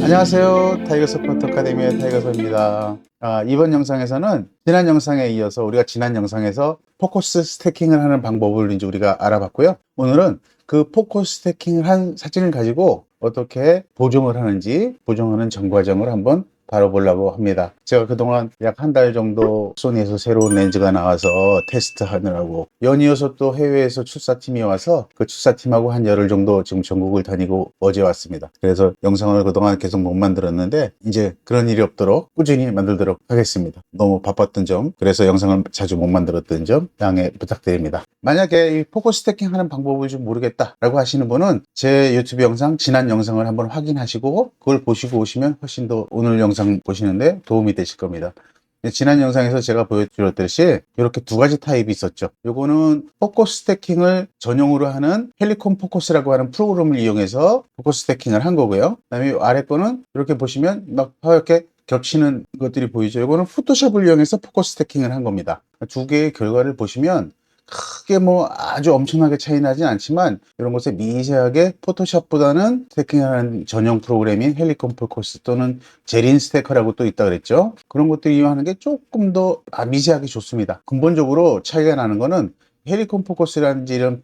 안녕하세요. 타이거 서포터 아카데미의 타이거서입니다. 이번 영상에서는 지난 영상에 이어서 우리가 지난 영상에서 포커스 스태킹을 하는 방법을 이제 우리가 알아봤고요. 오늘은 그 포커스 스태킹을 한 사진을 가지고 어떻게 보정을 하는지 보정하는 전 과정을 한번 다뤄보려고 합니다. 제가 그동안 약 한 달 정도 소니에서 새로운 렌즈가 나와서 테스트 하느라고 연이어서 또 해외에서 출사팀이 와서 그 출사팀하고 한 열흘 정도 지금 전국을 다니고 어제 왔습니다. 그래서 영상을 그동안 계속 못 만들었는데 이제 그런 일이 없도록 꾸준히 만들도록 하겠습니다. 너무 바빴던 점, 그래서 영상을 자주 못 만들었던 점 양해 부탁드립니다. 만약에 이 포커스 스태킹 하는 방법을 좀 모르겠다라고 하시는 분은 제 유튜브 영상, 지난 영상을 한번 확인하시고 그걸 보시고 오시면 훨씬 더 오늘 영상 보시는데 도움이 되실 겁니다. 지난 영상에서 제가 보여드렸듯이 이렇게 두 가지 타입이 있었죠. 요거는 포커스 스태킹을 전용으로 하는 헬리콤 포커스라고 하는 프로그램을 이용해서 포커스 스태킹을 한 거고요. 그다음에 아래 거는 이렇게 보시면 막 이렇게 겹치는 것들이 보이죠. 이거는 포토샵을 이용해서 포커스 스태킹을 한 겁니다. 두 개의 결과를 보시면 크게 뭐 아주 엄청나게 차이 나진 않지만 이런 것에 미세하게 포토샵보다는 스태킹하는 전용 프로그램인 헬리콤 포커스 또는 제린 스태커라고 또 있다 그랬죠. 그런 것들 이용하는 게 조금 더 미세하게 좋습니다. 근본적으로 차이가 나는 거는 헬리콤 포커스라든지 이런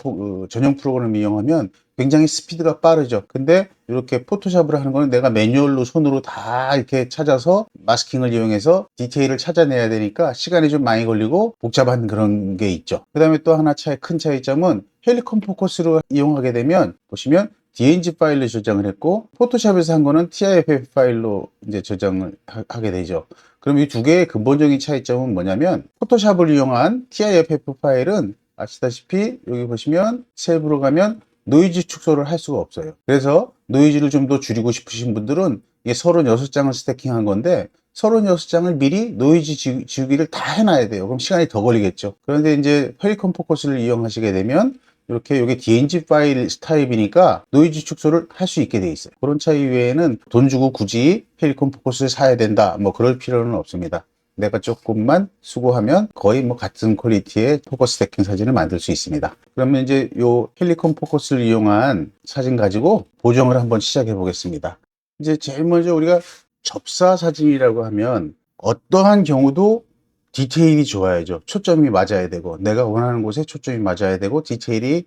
전용 프로그램을 이용하면 굉장히 스피드가 빠르죠. 근데 이렇게 포토샵을 하는 거는 내가 매뉴얼로 손으로 다 이렇게 찾아서 마스킹을 이용해서 디테일을 찾아내야 되니까 시간이 좀 많이 걸리고 복잡한 그런 게 있죠. 그 다음에 또 하나 큰 차이점은 헬리콤 포커스로 이용하게 되면 보시면 DNG 파일로 저장을 했고 포토샵에서 한 거는 TIFF 파일로 이제 저장을 하게 되죠. 그럼 이 두 개의 근본적인 차이점은 뭐냐면 포토샵을 이용한 TIFF 파일은 아시다시피 여기 보시면 셀브로 가면 노이즈 축소를 할 수가 없어요. 그래서 노이즈를 좀 더 줄이고 싶으신 분들은 이게 36장을 스태킹한 건데 36장을 미리 노이즈 지우기를 다 해놔야 돼요. 그럼 시간이 더 걸리겠죠. 그런데 이제 헬리콤 포커스를 이용하시게 되면 이렇게 여기 DNG 파일 타입이니까 노이즈 축소를 할 수 있게 돼 있어요. 그런 차이 외에는 돈 주고 굳이 헬리콤 포커스를 사야 된다, 뭐 그럴 필요는 없습니다. 내가 조금만 수고하면 거의 뭐 같은 퀄리티의 포커스 스태킹 사진을 만들 수 있습니다. 그러면 이제 요 헬리콤 포커스를 이용한 사진 가지고 보정을 한번 시작해 보겠습니다. 이제 제일 먼저 우리가 접사 사진이라고 하면 어떠한 경우도 디테일이 좋아야죠. 초점이 맞아야 되고 내가 원하는 곳에 초점이 맞아야 되고 디테일이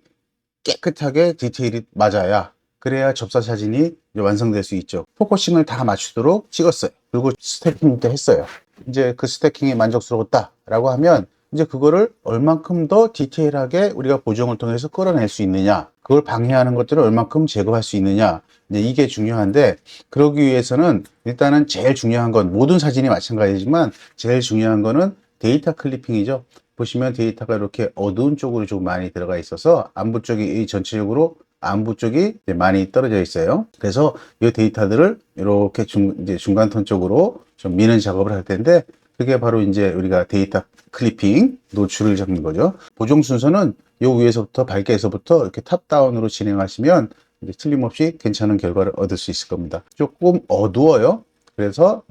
깨끗하게 디테일이 맞아야 그래야 접사 사진이 완성될 수 있죠. 포커싱을 다 맞추도록 찍었어요. 그리고 스태킹도 했어요. 이제 그 스태킹이 만족스러웠다라고 하면 이제 그거를 얼만큼 더 디테일하게 우리가 보정을 통해서 끌어낼 수 있느냐, 그걸 방해하는 것들을 얼만큼 제거할 수 있느냐, 이제 이게 중요한데 그러기 위해서는 일단은 제일 중요한 건 모든 사진이 마찬가지지만 제일 중요한 거는 데이터 클리핑이죠. 보시면 데이터가 이렇게 어두운 쪽으로 좀 많이 들어가 있어서 안부 쪽이 전체적으로 안부 쪽이 많이 떨어져 있어요. 그래서 이 데이터들을 이렇게 이제 중간톤 쪽으로 좀 미는 작업을 할 텐데 그게 바로 이제 우리가 데이터 클리핑, 노출을 잡는 거죠. 보정 순서는 요 위에서부터 밝게에서부터 이렇게 탑다운으로 진행하시면 이제 틀림없이 괜찮은 결과를 얻을 수 있을 겁니다. 조금 어두워요. 그래서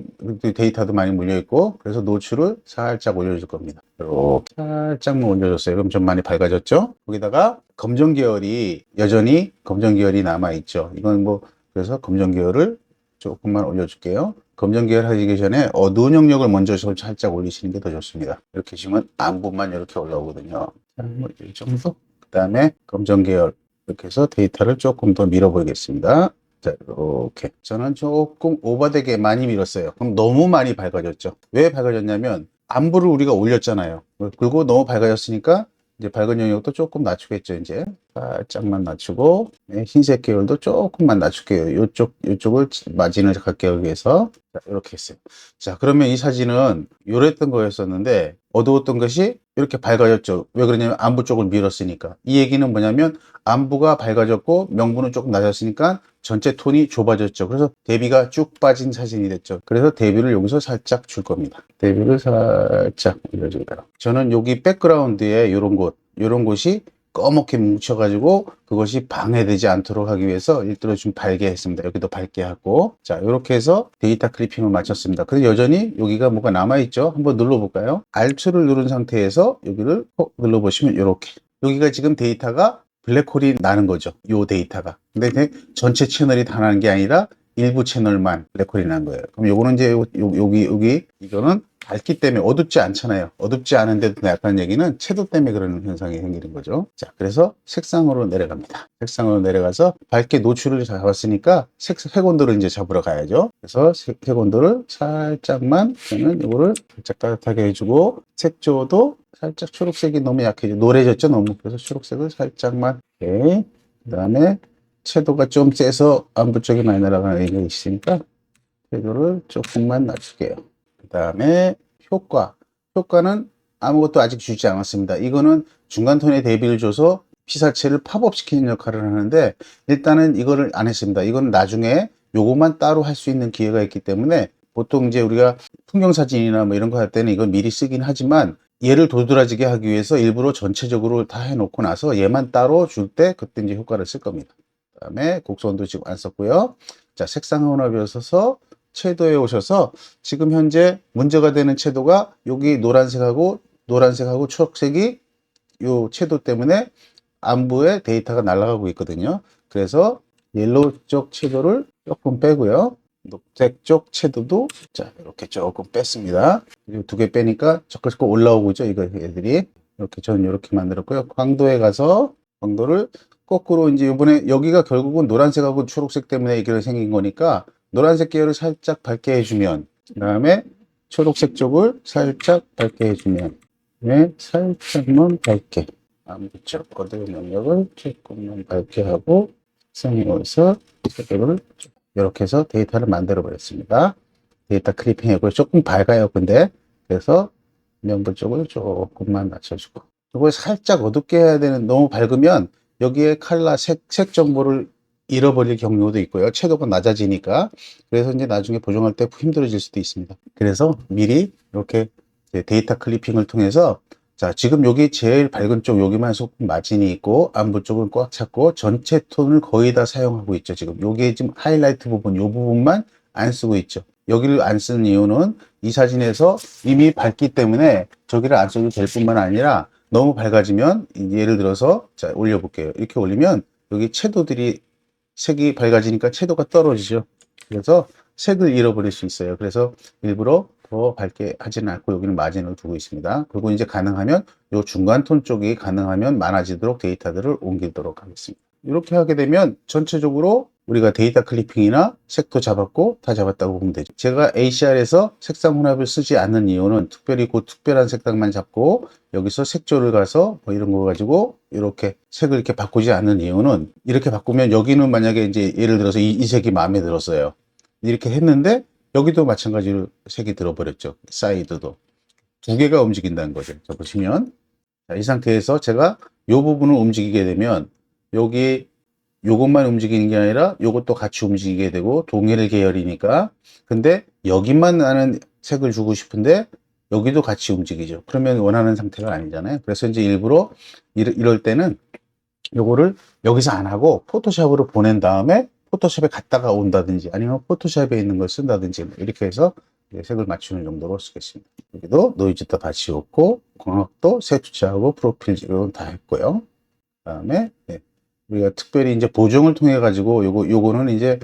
데이터도 많이 물려 있고 그래서 노출을 살짝 올려줄 겁니다. 이렇게 살짝만 올려줬어요. 그럼 좀 많이 밝아졌죠? 거기다가 검정 계열이 여전히 검정 계열이 남아 있죠. 이건 뭐 그래서 검정 계열을 조금만 올려줄게요. 검정 계열 하기 전에 어두운 영역을 먼저 살짝 올리시는 게 더 좋습니다. 이렇게 하시면 안부만 이렇게 올라오거든요. 이 정도. 그 다음에 검정 계열 이렇게 해서 데이터를 조금 더 밀어 보이겠습니다. 자, 이렇게 저는 조금 오버되게 많이 밀었어요. 그럼 너무 많이 밝아졌죠. 왜 밝아졌냐면 안부를 우리가 올렸잖아요. 그리고 너무 밝아졌으니까 이제 밝은 영역도 조금 낮추겠죠. 이제 살짝만 낮추고 흰색 계열도 조금만 낮출게요. 이쪽을 마진을 갖기 위해서 자, 이렇게 했어요. 자, 그러면 이 사진은 요랬던 거였었는데 어두웠던 것이 이렇게 밝아졌죠. 왜 그러냐면 안부 쪽을 밀었으니까. 이 얘기는 뭐냐면 안부가 밝아졌고 명부는 조금 낮았으니까 전체 톤이 좁아졌죠. 그래서 대비가 쭉 빠진 사진이 됐죠. 그래서 대비를 여기서 살짝 줄 겁니다. 대비를 살짝 올려줍니다. 저는 여기 백그라운드에 요런 곳이 꺼멓게 뭉쳐가지고 그것이 방해되지 않도록 하기 위해서 일부러 좀 밝게 했습니다. 여기도 밝게 하고 자 이렇게 해서 데이터 클리핑을 마쳤습니다. 근데 여전히 여기가 뭐가 남아있죠. 한번 눌러볼까요? Alt를 누른 상태에서 여기를 눌러보시면 이렇게 여기가 지금 데이터가 블랙홀이 나는 거죠. 요 데이터가. 근데 전체 채널이 다 나는 게 아니라 일부 채널만 레코딩 한 거예요. 그럼 요거는 이제 여기 이거는 밝기 때문에 어둡지 않잖아요. 어둡지 않은데도 약간 얘기는 채도 때문에 그런 현상이 생기는 거죠. 자, 그래서 색상으로 내려갑니다. 색상으로 내려가서 밝게 노출을 잡았으니까 색온도를 이제 잡으러 가야죠. 그래서 색온도를 살짝만, 저는 이거를 살짝 따뜻하게 해주고, 색조도 살짝 초록색이 너무 약해져. 노래졌죠, 너무. 그래서 초록색을 살짝만. 오케이. 그 다음에 채도가 좀 세서 안부 쪽이 많이 날아가는 게 있으니까 채도를 조금만 낮출게요. 그 다음에 효과는 아무것도 아직 주지 않았습니다. 이거는 중간톤에 대비를 줘서 피사체를 팝업시키는 역할을 하는데, 일단은 이거를 안 했습니다. 이건 나중에 요것만 따로 할 수 있는 기회가 있기 때문에, 보통 이제 우리가 풍경사진이나 뭐 이런 거 할 때는 이건 미리 쓰긴 하지만, 얘를 도드라지게 하기 위해서 일부러 전체적으로 다 해놓고 나서 얘만 따로 줄 때 그때 이제 효과를 쓸 겁니다. 그 다음에 곡선도 지금 안 썼고요. 자, 색상 혼합에 오셔서 채도에 오셔서 지금 현재 문제가 되는 채도가 여기 노란색하고 초록색이 요 채도 때문에 안부에 데이터가 날아가고 있거든요. 그래서 옐로우 쪽 채도를 조금 빼고요. 녹색 쪽 채도도 자 이렇게 조금 뺐습니다. 두 개 빼니까 자꾸 올라오고 있죠. 이거 애들이 이렇게 저는 이렇게 만들었고요. 광도에 가서 광도를 거꾸로 이제 이번에 여기가 결국은 노란색하고 초록색 때문에 이게 생긴 거니까 노란색 계열을 살짝 밝게 해주면, 그 다음에 초록색 쪽을 살짝 밝게 해주면, 살짝만 밝게, 암부쪽 거드 영역을 조금만 밝게 하고 성형에서 색을 이렇게 해서 데이터를 만들어 버렸습니다. 데이터 클리핑 하고 조금 밝아요. 근데 그래서 명부 쪽을 조금만 낮춰주고, 이걸 살짝 어둡게 해야 되는, 너무 밝으면 여기에 컬러 색 정보를 잃어버릴 경우도 있고요. 채도가 낮아지니까. 그래서 이제 나중에 보정할 때 힘들어질 수도 있습니다. 그래서 미리 이렇게 데이터 클리핑을 통해서, 자, 지금 여기 제일 밝은 쪽 여기만 조금 마진이 있고 안부 쪽은 꽉 찼고 전체 톤을 거의 다 사용하고 있죠. 지금 여기에 지금 하이라이트 부분, 이 부분만 안 쓰고 있죠. 여기를 안 쓰는 이유는 이 사진에서 이미 밝기 때문에 저기를 안 써도 될 뿐만 아니라, 너무 밝아지면 예를 들어서 자 올려볼게요. 이렇게 올리면 여기 채도들이 색이 밝아지니까 채도가 떨어지죠. 그래서 색을 잃어버릴 수 있어요. 그래서 일부러 더 밝게 하지는 않고 여기는 마진을 두고 있습니다. 그리고 이제 가능하면 이 중간 톤 쪽이 가능하면 많아지도록 데이터들을 옮기도록 하겠습니다. 이렇게 하게 되면 전체적으로 우리가 데이터 클리핑이나 색도 잡았고 다 잡았다고 보면 되죠. 제가 ACR에서 색상 혼합을 쓰지 않는 이유는 특별히 그 특별한 색상만 잡고 여기서 색조를 가서 뭐 이런 거 가지고 이렇게 색을 이렇게 바꾸지 않는 이유는, 이렇게 바꾸면 여기는 만약에 이제 예를 들어서 이 색이 마음에 들었어요. 이렇게 했는데 여기도 마찬가지로 색이 들어버렸죠. 사이드도 두 개가 움직인다는 거죠. 자, 보시면 자, 이 상태에서 제가 이 부분을 움직이게 되면 여기 요것만 움직이는 게 아니라 요것도 같이 움직이게 되고 동일 계열이니까, 근데 여기만 나는 색을 주고 싶은데 여기도 같이 움직이죠. 그러면 원하는 상태가 아니잖아요. 그래서 이제 일부러 이럴 때는 요거를 여기서 안 하고 포토샵으로 보낸 다음에 포토샵에 갔다가 온다든지 아니면 포토샵에 있는 걸 쓴다든지 이렇게 해서 색을 맞추는 정도로 쓰겠습니다. 여기도 노이즈도 다 지웠고 광학도 색 투자하고 프로필 지금 다 했고요. 그다음에 우리가 특별히 이제 보정을 통해 가지고 요거는 이제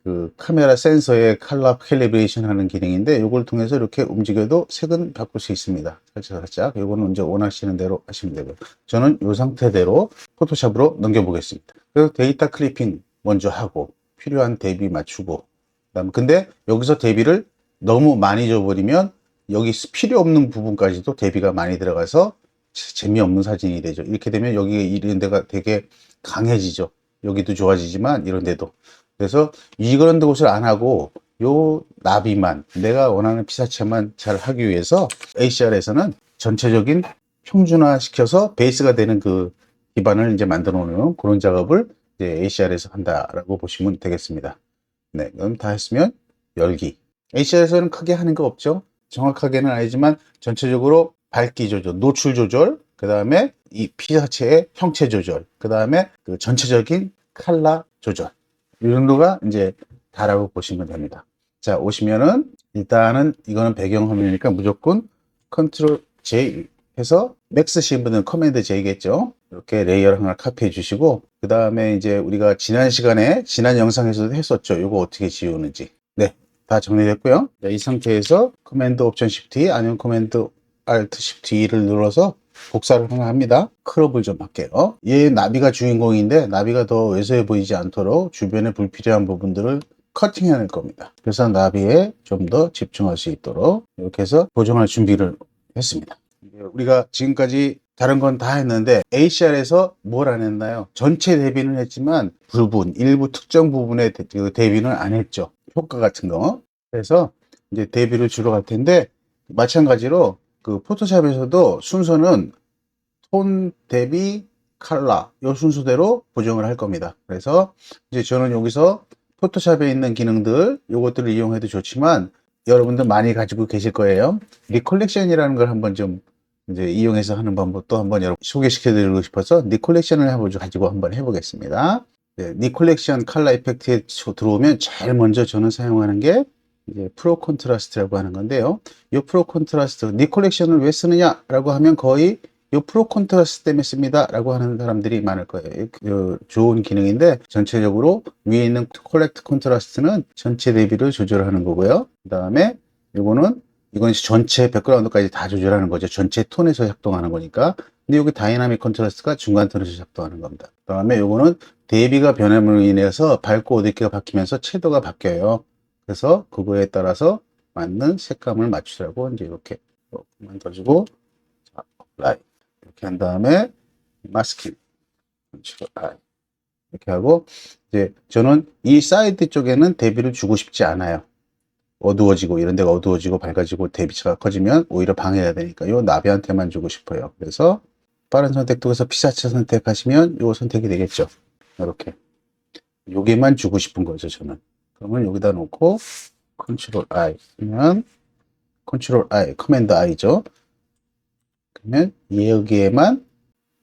그 카메라 센서의 컬러 캘리브레이션 하는 기능인데, 요걸 통해서 이렇게 움직여도 색은 바꿀 수 있습니다. 살짝 요거는 이제 원하시는 대로 하시면 되고요. 저는 요 상태대로 포토샵으로 넘겨보겠습니다. 그래서 데이터 클리핑 먼저 하고 필요한 대비 맞추고, 그다음 근데 여기서 대비를 너무 많이 줘버리면 여기 필요 없는 부분까지도 대비가 많이 들어가서 재미없는 사진이 되죠. 이렇게 되면 여기 이런 데가 되게 강해지죠. 여기도 좋아지지만 이런 데도. 그래서 이런 곳을 안 하고 요 나비만, 내가 원하는 피사체만 잘 하기 위해서 ACR에서는 전체적인 평준화 시켜서 베이스가 되는 그 기반을 이제 만들어 놓는 그런 작업을 이제 ACR에서 한다라고 보시면 되겠습니다. 네, 그럼 다 했으면 열기. ACR에서는 크게 하는 거 없죠. 정확하게는 아니지만 전체적으로 밝기 조절, 노출 조절, 그 다음에 이 피사체의 형체 조절, 그 다음에 그 전체적인 컬러 조절, 이 정도가 이제 다라고 보시면 됩니다. 자, 오시면은 일단은 이거는 배경 화면이니까 무조건 컨트롤 J 해서 맥 쓰신 분은 커맨드 J겠죠. 이렇게 레이어를 하나 카피해 주시고, 그 다음에 이제 우리가 지난 시간에, 지난 영상에서도 했었죠. 이거 어떻게 지우는지. 네, 다 정리됐고요. 이 상태에서 커맨드 옵션 Shift 아니면 커맨드 Alt Shift E를 눌러서 복사를 하나 합니다. 크롭을 좀 할게요. 얘 나비가 주인공인데 나비가 더 왜소해 보이지 않도록 주변에 불필요한 부분들을 커팅해낼 겁니다. 그래서 나비에 좀 더 집중할 수 있도록 이렇게 해서 보정할 준비를 했습니다. 우리가 지금까지 다른 건 다 했는데 ACR에서 뭘 안 했나요? 전체 대비는 했지만 부분, 일부 특정 부분의 대비는 안 했죠. 효과 같은 거. 그래서 이제 대비를 주로 갈 텐데 마찬가지로 그 포토샵에서도 순서는 톤 대비 컬러 이 순서대로 보정을 할 겁니다. 그래서 이제 저는 여기서 포토샵에 있는 기능들 요것들을 이용해도 좋지만 여러분들 많이 가지고 계실 거예요. 리컬렉션이라는 걸 한번 좀 이제 이용해서 하는 방법도 한번 여러분 소개시켜 드리고 싶어서 리컬렉션을 가지고 한번 해보겠습니다. 네, 리컬렉션 컬러 이펙트에 들어오면 제일 먼저 저는 사용하는 게 이제 프로 콘트라스트라고 하는 건데요. 이 프로 콘트라스트 리컬렉션을 왜 쓰느냐라고 하면 거의 이 프로 콘트라스트 때문에 씁니다 라고 하는 사람들이 많을 거예요. 좋은 기능인데 전체적으로 위에 있는 콜렉트 콘트라스트는 전체 대비를 조절하는 거고요. 그 다음에 이건 전체 백그라운드까지 다 조절하는 거죠. 전체 톤에서 작동하는 거니까. 근데 여기 다이나믹 컨트라스트가 중간 톤에서 작동하는 겁니다. 그 다음에 요거는 대비가 변함으로 인해서 밝고 어둡게가 바뀌면서 채도가 바뀌어요. 그래서 그거에 따라서 맞는 색감을 맞추라고 이제 이렇게 만들어주고, 자, 라이 이렇게 한 다음에 마스킹 이렇게 하고, 이제 저는 이 사이드 쪽에는 대비를 주고 싶지 않아요. 어두워지고 이런 데가 어두워지고 밝아지고 대비치가 커지면 오히려 방해가 되니까 요 나비한테만 주고 싶어요. 그래서 빠른 선택 쪽에서 피사체 선택하시면 요 선택이 되겠죠. 이렇게 여기만 주고 싶은 거죠, 저는. 그러면 여기다 놓고 컨트롤 I 쓰면 컨트롤 I, 커맨드 I죠. 그러면 여기에만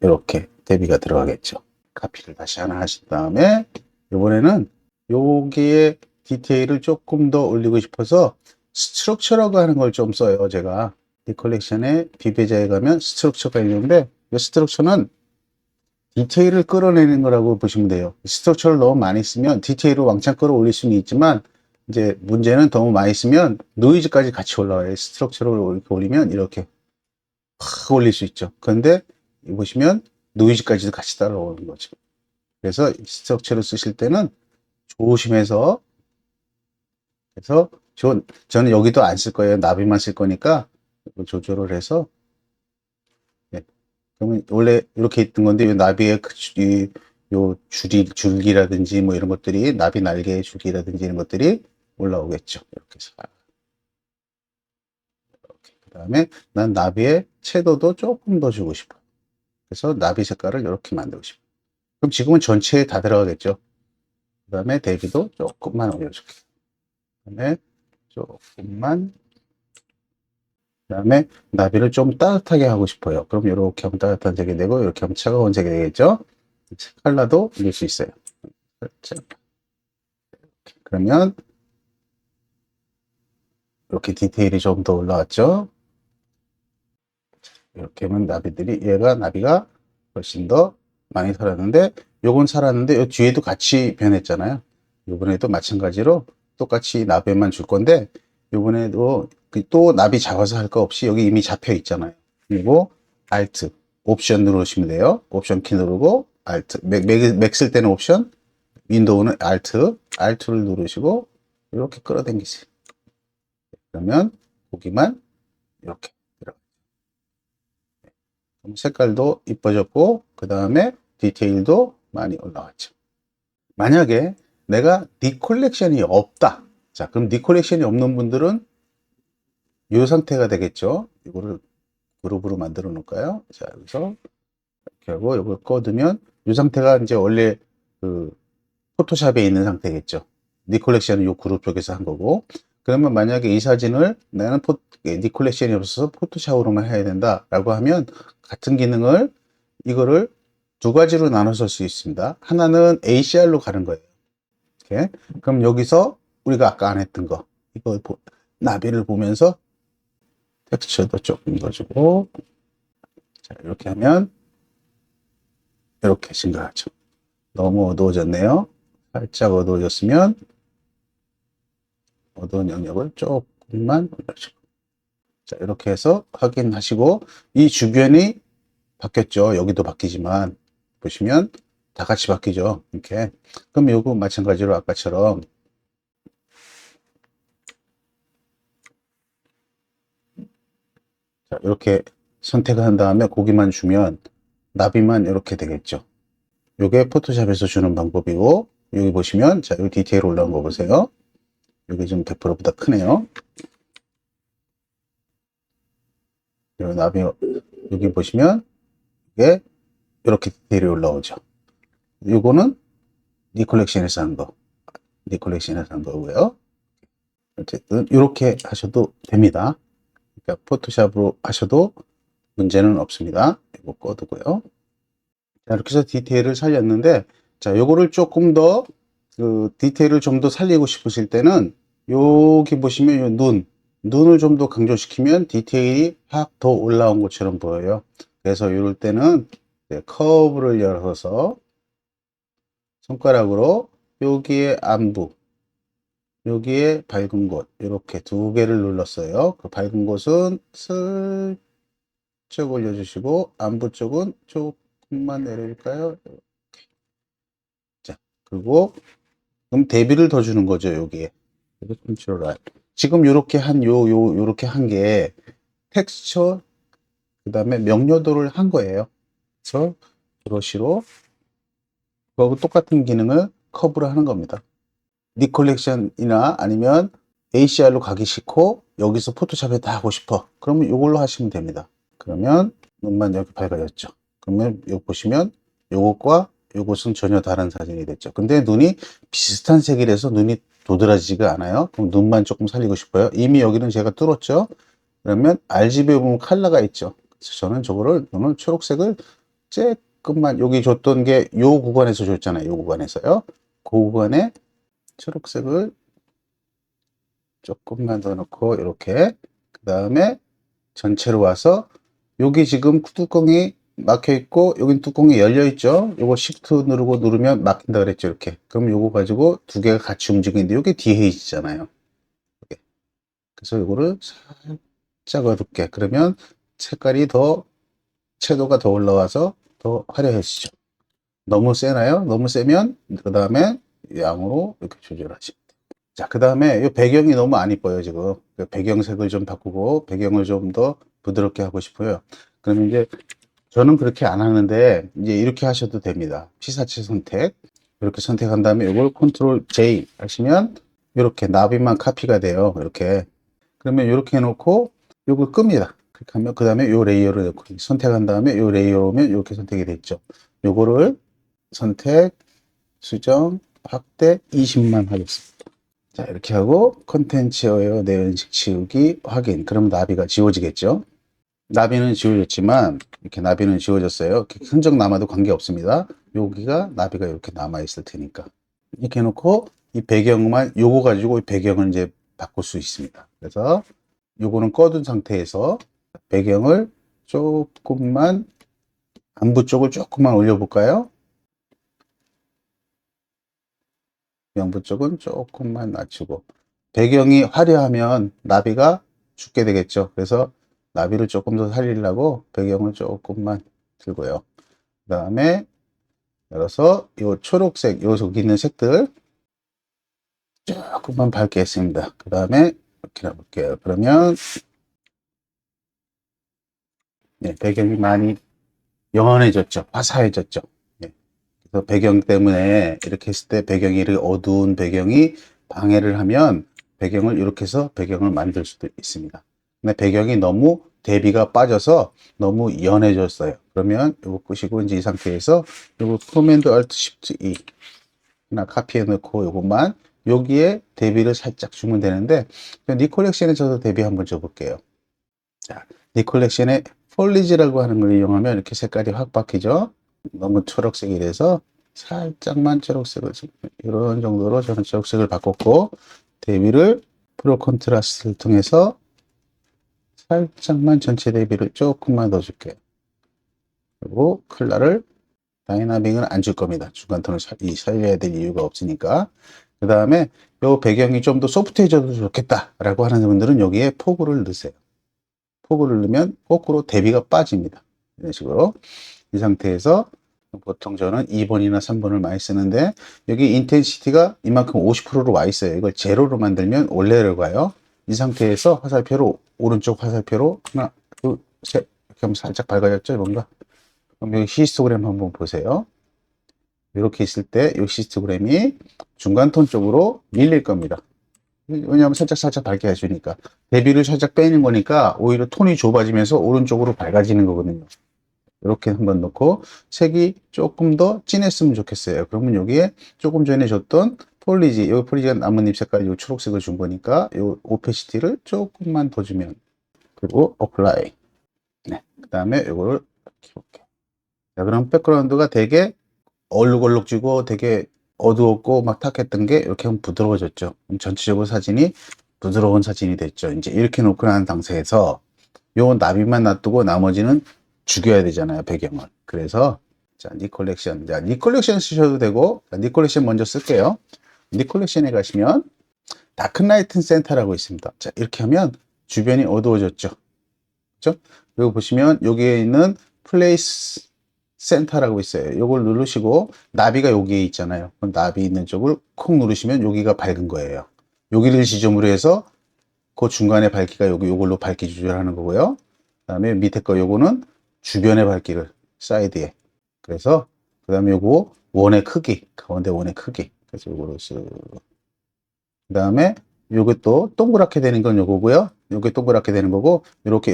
이렇게 대비가 들어가겠죠. 카피를 다시 하나 하신 다음에 이번에는 여기에 디테일을 조금 더 올리고 싶어서 스트럭처라고 하는 걸 좀 써요. 제가 이 컬렉션에 비배자에 가면 스트럭처가 있는데 이 스트럭처는 디테일을 끌어내는 거라고 보시면 돼요. 스트럭처를 너무 많이 쓰면 디테일을 왕창 끌어올릴 수는 있지만 이제 문제는 너무 많이 쓰면 노이즈까지 같이 올라와요. 스트럭처를 이렇게 올리면 이렇게 확 올릴 수 있죠. 그런데 보시면 노이즈까지도 같이 따라오는 거죠. 그래서 스트럭처를 쓰실 때는 조심해서, 그래서 저는 여기도 안 쓸 거예요. 나비만 쓸 거니까 조절을 해서, 네. 그러면 원래 이렇게 있던 건데 이 나비의 요 줄기라든지 뭐 이런 것들이 나비 날개의 줄기라든지 이런 것들이 올라오겠죠. 이렇게 해서 그 다음에 난 나비의 채도도 조금 더 주고 싶어. 그래서 나비 색깔을 이렇게 만들고 싶어. 그럼 지금은 전체에 다 들어가겠죠. 그 다음에 대비도 조금만 올려줄게. 그 다음에 조금만, 그 다음에 나비를 좀 따뜻하게 하고 싶어요. 그럼 이렇게 하면 따뜻한 색이 되고 이렇게 하면 차가운 색이 되겠죠. 컬러도 올릴 수 있어요. 살짝. 그러면 이렇게 디테일이 좀 더 올라왔죠. 이렇게 하면 나비가 훨씬 더 많이 살았는데, 요건 살았는데 요 뒤에도 같이 변했잖아요. 요번에도 마찬가지로 똑같이 나비만 줄 건데, 요번에도 또 나비 잡아서 할 거 없이 여기 이미 잡혀 있잖아요. 그리고 Alt 옵션 누르시면 돼요. 옵션 키 누르고 Alt 맥 쓸 때는 옵션, 윈도우는 Alt를 누르시고 이렇게 끌어당기세요. 그러면 고기만 이렇게 들어가요. 색깔도 이뻐졌고 그 다음에 디테일도 많이 올라왔죠. 만약에 내가 디콜렉션이 없다. 자, 그럼 디콜렉션이 없는 분들은 이 상태가 되겠죠. 이거를 그룹으로 만들어 놓을까요? 자, 여기서 이렇게 하고 이걸 꺼두면 이 상태가 이제 원래 그 포토샵에 있는 상태겠죠. 디콜렉션은 이 그룹 쪽에서 한 거고. 그러면 만약에 이 사진을 나는 디콜렉션이 없어서 포토샵으로만 해야 된다라고 하면 같은 기능을 이거를 두 가지로 나눠서 쓸 수 있습니다. 하나는 ACR로 가는 거예요. 이렇게. 그럼 여기서 우리가 아까 안 했던 거 이거 나비를 보면서 텍스처도 조금 더 주고 자, 이렇게 하면 이렇게 증가하죠. 너무 어두워졌네요. 살짝 어두워졌으면 어두운 영역을 조금만 올려주고. 자, 이렇게 해서 확인하시고, 이 주변이 바뀌었죠. 여기도 바뀌지만, 보시면 다 같이 바뀌죠. 이렇게. 그럼 요거 마찬가지로 아까처럼, 자, 이렇게 선택을 한 다음에 고기만 주면 나비만 이렇게 되겠죠. 요게 포토샵에서 주는 방법이고, 여기 보시면, 자, 여기 디테일 올라온 거 보세요. 여기 좀 100%보다 크네요. 여기 나비, 여기 보시면, 이게 이렇게 디테일이 올라오죠. 요거는 니콜렉션에서 한 거. 니콜렉션에서 한 거고요. 어쨌든, 이렇게 하셔도 됩니다. 그러니까, 포토샵으로 하셔도 문제는 없습니다. 이거 꺼두고요. 자, 이렇게 해서 디테일을 살렸는데, 자, 요거를 조금 더, 디테일을 좀 더 살리고 싶으실 때는, 여기 보시면 요 눈을 좀 더 강조시키면 디테일이 확 더 올라온 것처럼 보여요. 그래서 이럴 때는 커브를 열어서 손가락으로 여기에 안부, 여기에 밝은 곳, 이렇게 두 개를 눌렀어요. 그 밝은 곳은 슬쩍 올려주시고, 안부 쪽은 조금만 내려줄까요? 자, 그리고, 그럼 대비를 더 주는 거죠, 여기에. 컨트롤 R. 지금 요렇게 요렇게 한 게 텍스처, 그 다음에 명료도를 한 거예요. 그래서 브러쉬로 그거하고 똑같은 기능을 커브를 하는 겁니다. 니콜렉션이나 아니면 ACR로 가기 싫고 여기서 포토샵에 다 하고 싶어. 그러면 이걸로 하시면 됩니다. 그러면 눈만 이렇게 밝아졌죠. 그러면 여기 보시면 요것과 요것은 전혀 다른 사진이 됐죠. 근데 눈이 비슷한 색이라서 눈이 도드라지지가 않아요. 그럼 눈만 조금 살리고 싶어요. 이미 여기는 제가 뚫었죠. 그러면 RGB에 보면 컬러가 있죠. 그래서 저는 저거를 오늘 초록색을 조금만 여기 줬던 게 요 구간에서 줬잖아요. 요 구간에서요. 그 구간에 초록색을 조금만 더 넣고 이렇게 그 다음에 전체로 와서 여기 지금 뚜껑이 막혀 있고 여긴 뚜껑이 열려 있죠. 요거 Shift 누르고 누르면 막힌다 그랬죠. 이렇게 그럼 요거 가지고 두 개가 같이 움직이는데 요게 디헤이즈잖아요. 그래서 요거를 살짝 어둡게 그러면 색깔이 더 채도가 더 올라와서 더 화려해지죠. 너무 세나요? 너무 세면 그 다음에 양으로 이렇게 조절하시면 돼요. 자, 그 다음에 이 배경이 너무 안 이뻐요, 지금. 배경색을 좀 바꾸고 배경을 좀 더 부드럽게 하고 싶어요. 그러면 이제 저는 그렇게 안 하는데 이제 이렇게 하셔도 됩니다. 피사체 선택. 이렇게 선택한 다음에 이걸 컨트롤 J 하시면 이렇게 나비만 카피가 돼요. 이렇게. 그러면 이렇게 해놓고 이걸 끕니다. 클릭하면 그 다음에 이 레이어를 넣고 선택한 다음에 이 레이어 오면 이렇게 선택이 됐죠. 요거를 선택, 수정, 확대 20만 하겠습니다. 자, 이렇게 하고 컨텐츠어웨어 내연식 지우기 확인. 그럼 나비가 지워지겠죠. 나비는 지워졌지만 이렇게 나비는 지워졌어요. 이렇게 흔적 남아도 관계 없습니다. 여기가 나비가 이렇게 남아 있을 테니까 이렇게 해놓고 이 배경만 요거 가지고 이 배경을 이제 바꿀 수 있습니다. 그래서 요거는 꺼둔 상태에서 배경을 조금만 안부 쪽을 조금만 올려볼까요? 영부 쪽은 조금만 낮추고 배경이 화려하면 나비가 죽게 되겠죠. 그래서 나비를 조금 더 살리려고 배경을 조금만 들고요. 그 다음에 열어서 이 초록색 요 속에 있는 색들 조금만 밝게 했습니다. 그 다음에 이렇게 해볼게요. 그러면 네, 배경이 많이 연해졌죠. 화사해졌죠. 네. 그래서 배경 때문에 이렇게 했을 때 배경이 이렇게 어두운 배경이 방해를 하면 배경을 이렇게 해서 배경을 만들 수도 있습니다. 근데 배경이 너무 대비가 빠져서 너무 연해졌어요. 그러면 이거 끄시고 이제 이 상태에서 이거 커맨드 얼트 시프트 E 나 카피해 놓고 이것만 여기에 대비를 살짝 주면 되는데 니콜렉션에 저도 대비 한번 줘볼게요. 자, 니콜렉션에 폴리지라고 하는 걸 이용하면 이렇게 색깔이 확 바뀌죠. 너무 초록색이 돼서 살짝만 초록색을 이런 정도로 저는 초록색을 바꿨고 대비를 프로 컨트라스트를 통해서 살짝만 전체 대비를 조금만 더 줄게요. 그리고 컬러를 다이나믹은 안 줄 겁니다. 중간톤을 살려야 될 이유가 없으니까. 그 다음에 요 배경이 좀 더 소프트해져도 좋겠다 라고 하는 분들은 여기에 포구를 넣으세요. 포구를 넣으면 거꾸로 대비가 빠집니다. 이런 식으로. 이 상태에서 보통 저는 2번이나 3번을 많이 쓰는데 여기 인텐시티가 이만큼 50%로 와 있어요. 이걸 제로로 만들면 원래를 가요. 이 상태에서 화살표로 오른쪽 화살표로 하나, 둘, 셋 이렇게 하면 살짝 밝아졌죠, 뭔가. 그럼 여기 히스토그램 한번 보세요. 이렇게 있을 때 이 히스토그램이 중간톤 쪽으로 밀릴 겁니다. 왜냐하면 살짝 밝게 해주니까 대비를 살짝 빼는 거니까 오히려 톤이 좁아지면서 오른쪽으로 밝아지는 거거든요. 이렇게 한번 넣고 색이 조금 더 진했으면 좋겠어요. 그러면 여기에 조금 전에 줬던 폴리지, 이 폴리지가 나뭇잎 색깔 이 초록색을 준 거니까 이 오페시티를 조금만 더 주면, 그리고 어플라이. 네, 그 다음에 이거를 이렇게. 자, 그럼 백그라운드가 되게 얼룩얼룩지고 되게 어두웠고 막 탁했던 게 이렇게 하면 부드러워졌죠. 전체적으로 사진이 부드러운 사진이 됐죠. 이제 이렇게 놓고 난 상태에서 요 나비만 놔두고 나머지는 죽여야 되잖아요, 배경을. 그래서 자, 니 컬렉션. 자, 니 컬렉션 쓰셔도 되고, 자, 니 컬렉션 먼저 쓸게요. 니 컬렉션에 가시면 다크라이트 센터라고 있습니다. 자, 이렇게 하면 주변이 어두워졌죠. 그렇죠? 그리고 보시면 여기에 있는 플레이스 센터라고 있어요. 이걸 누르시고 나비가 여기에 있잖아요. 나비 있는 쪽을 콕 누르시면 여기가 밝은 거예요. 여기를 지점으로 해서 그 중간에 밝기가 여기 요걸로 밝기 조절하는 거고요. 그다음에 밑에 거 요거는 주변의 밝기를 사이드에. 그래서 그다음에 요거 원의 크기, 가운데 원의 크기. 그래서 요거를 그다음에 요것도 동그랗게 되는 건 요거고요. 요게 동그랗게 되는 거고, 이렇게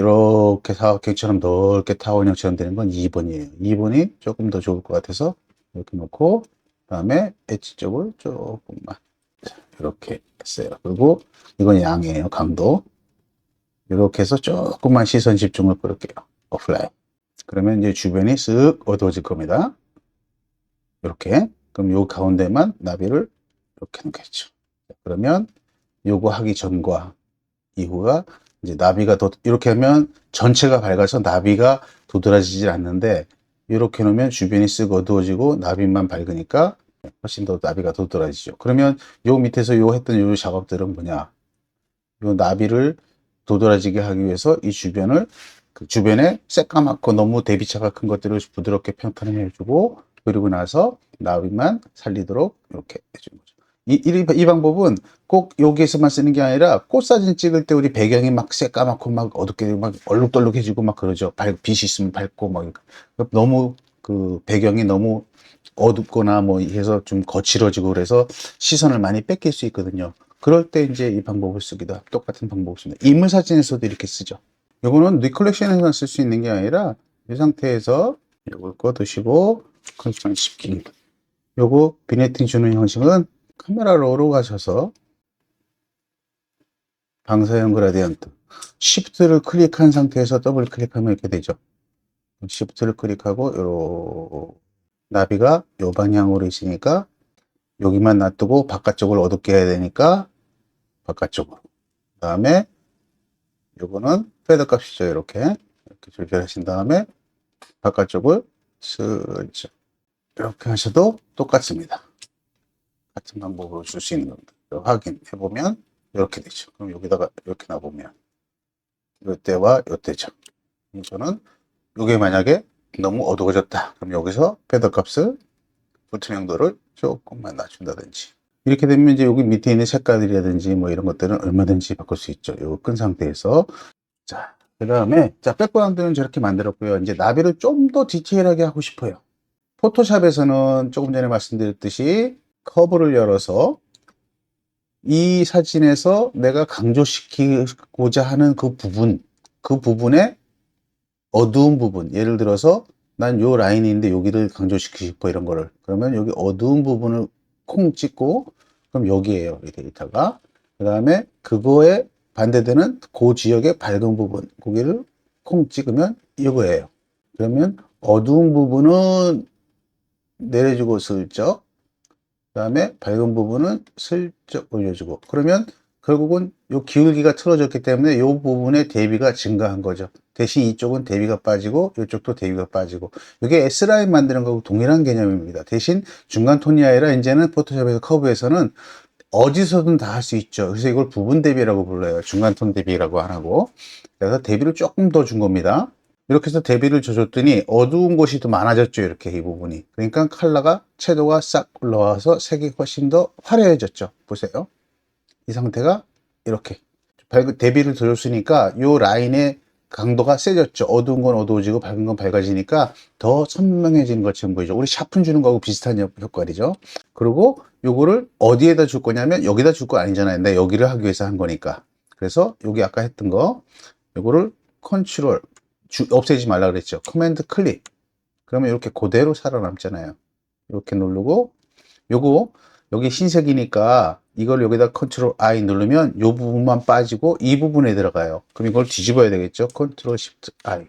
사각형처럼 넓게 타원형처럼 되는 건 2번이에요. 2번이 조금 더 좋을 것 같아서 이렇게 놓고, 그다음에 엣지 쪽을 조금만 이렇게 했어요. 그리고 이건 양이에요. 강도. 이렇게 해서 조금만 시선 집중을 끌을게요. 어플라이. 그러면 이제 주변이 쓱 어두워질 겁니다. 이렇게. 그럼 요 가운데만 나비를 이렇게 놓겠죠. 그러면 요거 하기 전과 이후가 이제 나비가 이렇게 하면 전체가 밝아서 나비가 도드라지질 않는데, 이렇게 놓으면 주변이 쓱 어두워지고 나비만 밝으니까 훨씬 더 나비가 도드라지죠. 그러면 요 밑에서 요 했던 요 작업들은 뭐냐? 요 나비를 도드라지게 하기 위해서 이 주변을, 그 주변에 새까맣고 너무 대비차가 큰 것들을 부드럽게 평탄을 해주고, 그리고 나서 나비만 살리도록 이렇게 해주는 거죠. 이 방법은 꼭 여기에서만 쓰는 게 아니라 꽃사진 찍을 때 우리 배경이 막 새까맣고 막 어둡게 막 얼룩덜룩해지고 막 그러죠. 빛이 있으면 밝고 막 너무 그 배경이 너무 어둡거나 뭐 해서 좀 거칠어지고 그래서 시선을 많이 뺏길 수 있거든요. 그럴 때 이제 이 방법을 쓰기도 하고 똑같은 방법을 씁니다. 인물 사진에서도 이렇게 쓰죠. 요거는 리컬렉션에서만 쓸 수 있는 게 아니라 이 상태에서 요걸 꺼두시고 컨트롤 쉽게 요거 비네팅 주는 형식은 카메라 로로 가셔서 방사형 그라디언트 시프트를 클릭한 상태에서 더블 클릭하면 이렇게 되죠. 시프트를 클릭하고 요 나비가 요 방향으로 있으니까 여기만 놔두고 바깥쪽을 어둡게 해야 되니까 바깥쪽으로. 그 다음에 요거는 패드 값이죠. 이렇게 조절하신 다음에 바깥쪽을 슬쩍 이렇게 하셔도 똑같습니다. 같은 방법으로 줄 수 있는 겁니다. 확인해 보면 이렇게 되죠. 그럼 여기다가 이렇게 놔보면 이때와 이때죠. 저는 이게 만약에 너무 어두워졌다. 그럼 여기서 패드 값을 불투명도를 조금만 낮춘다든지, 이렇게 되면 이제 여기 밑에 있는 색깔이라든지 뭐 이런 것들은 얼마든지 바꿀 수 있죠. 이거 끈 상태에서. 자, 그 다음에 자, 백그라운드는 저렇게 만들었고요. 이제 나비를 좀 더 디테일하게 하고 싶어요. 포토샵에서는 조금 전에 말씀드렸듯이 커브를 열어서 이 사진에서 내가 강조시키고자 하는 그 부분의 어두운 부분, 예를 들어서 난 요 라인인데 여기를 강조시키고 싶어, 이런 거를. 그러면 여기 어두운 부분을 콩 찍고, 그럼 여기에요, 이 데이터가. 그 다음에 그거에 반대되는 그 지역의 밝은 부분, 거기를 콩 찍으면 이거예요. 그러면 어두운 부분은 내려주고 슬쩍, 그 다음에 밝은 부분은 슬쩍 올려주고, 그러면 결국은 요 기울기가 틀어졌기 때문에 요 부분의 대비가 증가한 거죠. 대신 이쪽은 대비가 빠지고 이쪽도 대비가 빠지고, 이게 S라인 만드는 거하고 동일한 개념입니다. 대신 중간 톤이 아니라 이제는 포토샵에서 커브에서는 어디서든 다 할 수 있죠. 그래서 이걸 부분 대비라고 불러요. 중간 톤 대비라고 안 하고. 그래서 대비를 조금 더 준 겁니다. 이렇게 해서 대비를 줘줬더니 어두운 곳이 더 많아졌죠. 이렇게 이 부분이. 그러니까 컬러가, 채도가 싹 올라와서 색이 훨씬 더 화려해졌죠. 보세요. 이 상태가 이렇게 대비를 들었으니까 요 라인의 강도가 세졌죠. 어두운 건 어두워지고 밝은 건 밝아지니까 더 선명해지는 것처럼 보이죠. 우리 샤픈 주는 거하고 비슷한 효과이죠. 그리고 요거를 어디에다 줄 거냐면 여기다 줄 거 아니잖아요. 내가 여기를 하기 위해서 한 거니까. 그래서 여기 아까 했던 거, 요거를 컨트롤 없애지 말라 그랬죠. 커맨드 클릭. 그러면 이렇게 그대로 살아남잖아요. 이렇게 누르고, 요거 여기 흰색이니까 이걸 여기다 컨트롤 I 누르면 요 부분만 빠지고 이 부분에 들어가요. 그럼 이걸 뒤집어야 되겠죠. 컨트롤 시프트 I.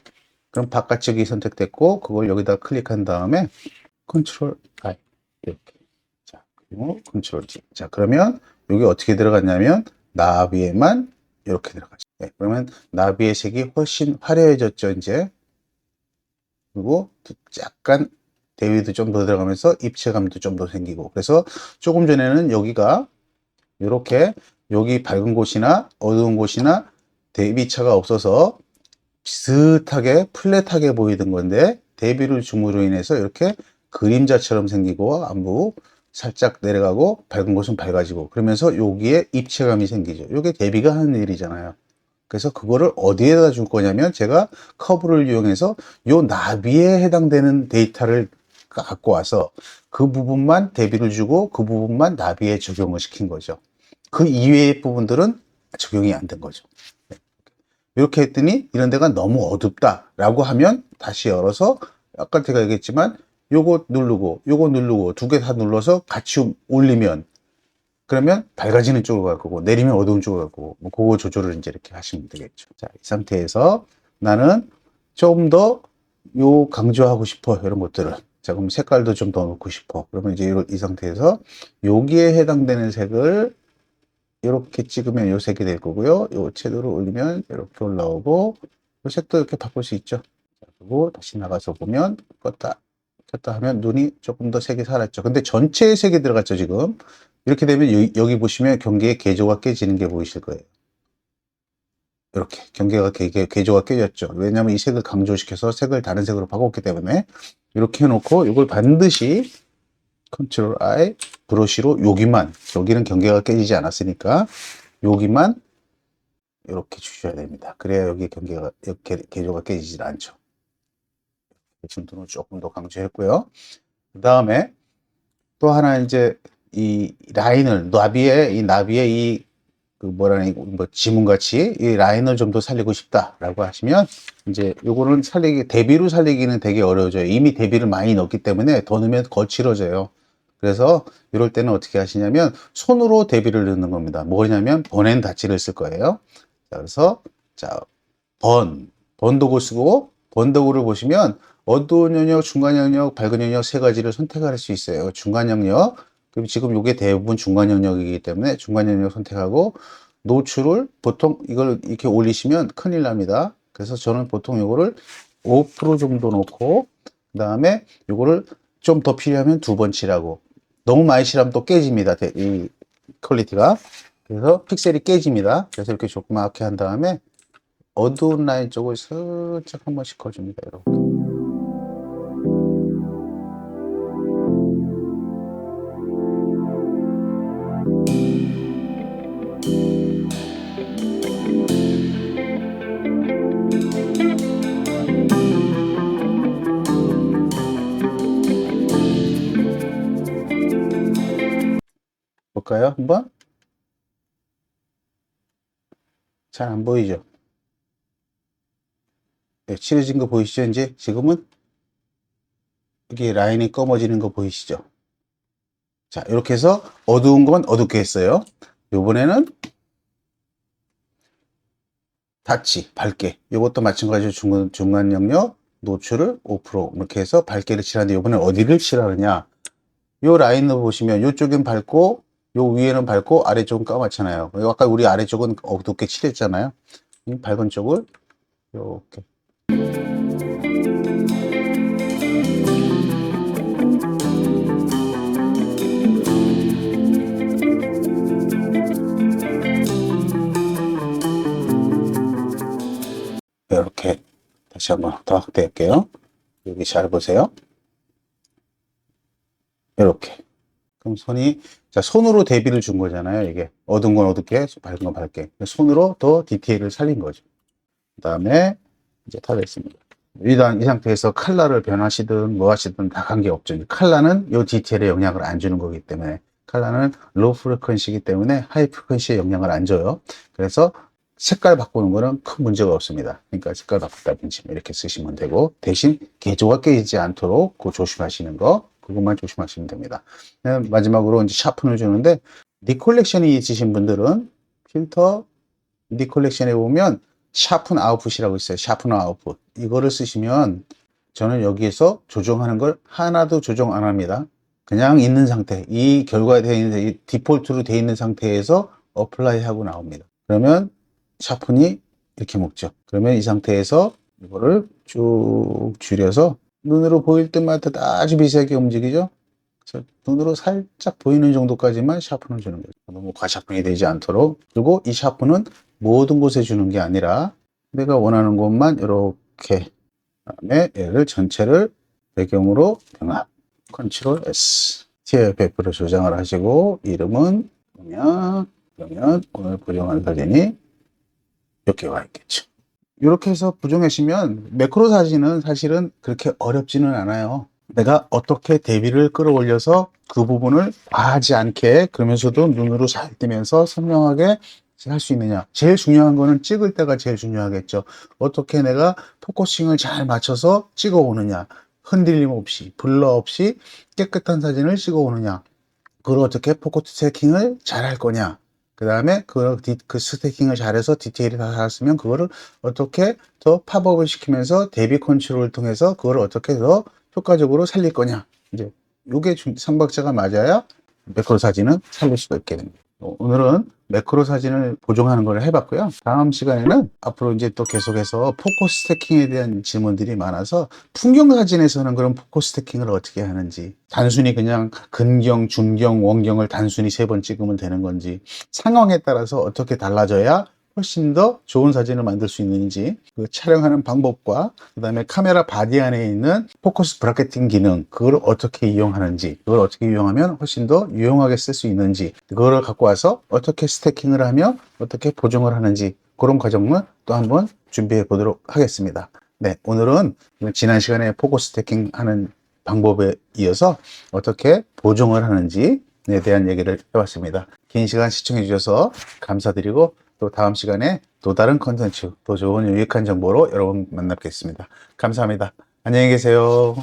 그럼 바깥쪽이 선택됐고, 그걸 여기다 클릭한 다음에 컨트롤 I. 이렇게. 자, 그리고 컨트롤 D. 자, 그러면 여기 어떻게 들어갔냐면 나비에만 이렇게 들어가죠. 네, 그러면 나비의 색이 훨씬 화려해졌죠, 이제. 그리고 약간 대위도 좀 더 들어가면서 입체감도 좀 더 생기고. 그래서 조금 전에는 여기가 이렇게 여기 밝은 곳이나 어두운 곳이나 대비차가 없어서 비슷하게 플랫하게 보이던 건데, 대비를 줌으로 인해서 이렇게 그림자처럼 생기고 안부 살짝 내려가고 밝은 곳은 밝아지고, 그러면서 여기에 입체감이 생기죠. 이게 대비가 하는 일이잖아요. 그래서 그거를 어디에다 줄 거냐면, 제가 커브를 이용해서 요 나비에 해당되는 데이터를 갖고 와서 그 부분만 대비를 주고 그 부분만 나비에 적용을 시킨 거죠. 그 이외의 부분들은 적용이 안 된 거죠. 이렇게 했더니 이런 데가 너무 어둡다 라고 하면 다시 열어서, 아까 제가 얘기했지만 요거 누르고 두 개 다 눌러서 같이 올리면, 그러면 밝아지는 쪽으로 갈 거고 내리면 어두운 쪽으로 갈 거고, 뭐 그거 조절을 이제 이렇게 하시면 되겠죠. 자, 이 상태에서 나는 조금 더 요 강조하고 싶어, 이런 것들을. 자, 그럼 색깔도 좀 더 넣고 싶어. 그러면 이제 이 상태에서 여기에 해당되는 색을 이렇게 찍으면 요 색이 될 거고요. 요 채도를 올리면 이렇게 올라오고, 요 색도 이렇게 바꿀 수 있죠. 자, 그리고 다시 나가서 보면 껐다 켰다 하면 눈이 조금 더 색이 살았죠. 근데 전체의 색이 들어갔죠, 지금. 이렇게 되면 여기 보시면 경계의 개조가 깨지는 게 보이실 거예요. 이렇게 개조가 깨졌죠. 왜냐하면 이 색을 강조시켜서 색을 다른 색으로 바꿨기 때문에. 이렇게 해놓고 이걸 반드시 컨트롤 I 브러쉬로 여기는 경계가 깨지지 않았으니까 여기만 이렇게 주셔야 됩니다. 그래야 여기 경계가 이렇게 개조가 깨지질 않죠. 정도는 조금 더 강조했고요. 그 다음에 또 하나, 이제 이 라인을 나비의 뭐 지문같이 이 라인을 좀 더 살리고 싶다라고 하시면, 이제 요거는 대비로 살리기는 되게 어려워져요. 이미 대비를 많이 넣었기 때문에 더 넣으면 거칠어져요. 그래서 이럴 때는 어떻게 하시냐면 손으로 대비를 넣는 겁니다. 뭐냐면 번앤 다치를 쓸 거예요. 자, 그래서 자, 번도구 쓰고, 번도구를 보시면 어두운 영역, 중간 영역, 밝은 영역 세 가지를 선택할 수 있어요. 중간 영역, 그럼 지금 이게 대부분 중간 영역이기 때문에 중간 영역 선택하고, 노출을 보통 이걸 이렇게 올리시면 큰일 납니다. 그래서 저는 보통 이거를 5% 정도 놓고, 그 다음에 이거를 좀 더 필요하면 2번 칠하고, 너무 많이 칠하면 또 깨집니다. 이 퀄리티가. 그래서 픽셀이 깨집니다. 그래서 이렇게 조그맣게 한 다음에 어두운 라인 쪽을 살짝 한 번씩 커줍니다. 이렇게. 볼까요? 한번? 잘 안 보이죠? 네, 칠해진 거 보이시죠? 이제 지금은 여기 라인이 검어지는 거 보이시죠? 자, 이렇게 해서 어두운 건 어둡게 했어요. 이번에는 밝게. 이것도 마찬가지로 중간 영역, 노출을 5% 이렇게 해서 밝게를 칠하는데, 이번엔 어디를 칠하느냐? 이 라인을 보시면 이쪽은 밝고 요 위에는 밝고 아래쪽은 까맣잖아요. 아까 우리 아래쪽은 어둡게 칠했잖아요. 이 밝은 쪽을 이렇게 이렇게 다시 한번 더 확대할게요. 여기 잘 보세요. 이렇게. 그럼 손이, 자, 손으로 대비를 준 거잖아요. 이게 어두운 건 어둡게, 밝은 건 밝게. 손으로 더 디테일을 살린 거죠. 그 다음에 이제 다 됐습니다. 일단 이 상태에서 컬러를 변하시든 뭐 하시든 다 관계없죠. 컬러는 이 디테일에 영향을 안 주는 거기 때문에, 컬러는 로우 프리퀀시이기 때문에 하이 프리퀀시에 영향을 안 줘요. 그래서 색깔 바꾸는 거는 큰 문제가 없습니다. 그러니까 색깔 바꾼다든지 이렇게 쓰시면 되고, 대신 개조가 깨지지 않도록 그 조심하시는 거, 그것만 조심하시면 됩니다. 마지막으로 이제 샤픈을 주는데, 니 컬렉션이 있으신 분들은 필터 니 컬렉션에 보면 샤픈 아웃풋이라고 있어요. 샤픈 아웃풋. 이거를 쓰시면 저는 여기에서 조정하는 걸 하나도 조정 안 합니다. 그냥 있는 상태, 이 결과에 되어 있는, 이 디폴트로 되어 있는 상태에서 어플라이 하고 나옵니다. 그러면 샤픈이 이렇게 먹죠. 그러면 이 상태에서 이거를 쭉 줄여서 눈으로 보일 때마다 아주 미세하게 움직이죠. 그래서 눈으로 살짝 보이는 정도까지만 샤픈을 주는 거죠. 너무 과샤픈이 되지 않도록. 그리고 이 샤픈은 모든 곳에 주는 게 아니라 내가 원하는 곳만 이렇게, 그다음에 얘를 전체를 배경으로 병합, 컨트롤 S, TFF로 조정을 하시고, 이름은 그러면 오늘 부정한 사진이 이렇게 와 있겠죠. 이렇게 해서 부정하시면 매크로 사진은 사실은 그렇게 어렵지는 않아요. 내가 어떻게 대비를 끌어올려서 그 부분을 과하지 않게, 그러면서도 눈으로 잘 띄면서 선명하게 할 수 있느냐. 제일 중요한 거는 찍을 때가 제일 중요하겠죠. 어떻게 내가 포커싱을 잘 맞춰서 찍어 오느냐. 흔들림 없이, 블러 없이 깨끗한 사진을 찍어 오느냐. 그걸 어떻게 포커스 스태킹을 잘 할 거냐. 그 다음에 그 스태킹을 잘해서 디테일이 다 살았으면 그거를 어떻게 더 팝업을 시키면서 대비 컨트롤을 통해서 그걸 어떻게 더 효과적으로 살릴 거냐. 이제 요게 삼박자가 맞아야 매크로 사진은 살릴 수가 있게 됩니다. 오늘은 매크로 사진을 보정하는 걸 해봤고요. 다음 시간에는 앞으로 이제 또 계속해서 포커스 스태킹에 대한 질문들이 많아서 풍경 사진에서는 그럼 포커스 스태킹을 어떻게 하는지, 단순히 그냥 근경, 중경, 원경을 단순히 3번 찍으면 되는 건지, 상황에 따라서 어떻게 달라져야 훨씬 더 좋은 사진을 만들 수 있는지, 그 촬영하는 방법과 그 다음에 카메라 바디 안에 있는 포커스 브라켓팅 기능, 그걸 어떻게 이용하는지, 그걸 어떻게 이용하면 훨씬 더 유용하게 쓸 수 있는지, 그거를 갖고 와서 어떻게 스태킹을 하며 어떻게 보정을 하는지, 그런 과정을 또 한번 준비해 보도록 하겠습니다. 네, 오늘은 지난 시간에 포커스 스태킹 하는 방법에 이어서 어떻게 보정을 하는지에 대한 얘기를 해봤습니다. 긴 시간 시청해 주셔서 감사드리고, 또 다음 시간에 또 다른 컨텐츠, 또 좋은 유익한 정보로 여러분 만나뵙겠습니다. 감사합니다. 안녕히 계세요.